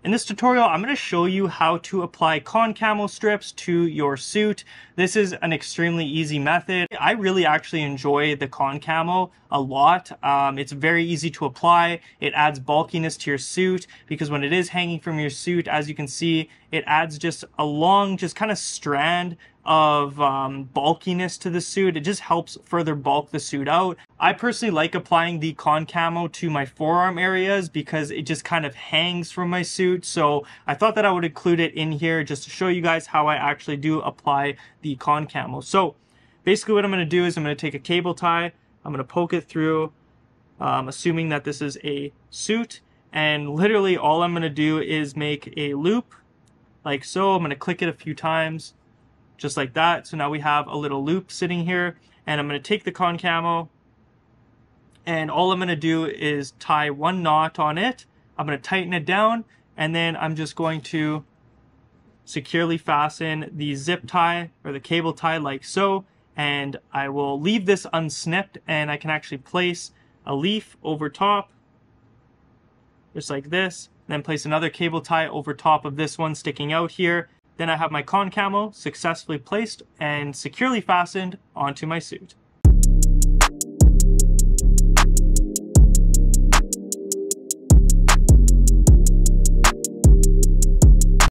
In this tutorial, I'm going to show you how to apply Concamo strips to your suit. This is an extremely easy method. I really actually enjoy the Concamo a lot. It's very easy to apply. It adds bulkiness to your suit because when it is hanging from your suit, as you can see, it adds just a long, just kind of strand of bulkiness to the suit. It just helps further bulk the suit out. I personally like applying the Concamo to my forearm areas because it just kind of hangs from my suit. So I thought that I would include it in here just to show you guys how I actually do apply the Concamo. So basically what I'm going to do is I'm going to take a cable tie, I'm going to poke it through, assuming that this is a suit, and literally all I'm going to do is make a loop like so. I'm going to click it a few times just like that. So now we have a little loop sitting here, and I'm going to take the Concamo, and all I'm going to do is tie one knot on it. I'm going to tighten it down, and then I'm just going to securely fasten the zip tie or the cable tie like so, and I will leave this unsnipped, and I can actually place a leaf over top just like this, then place another cable tie over top of this one sticking out here. Then I have my Concamo successfully placed and securely fastened onto my suit.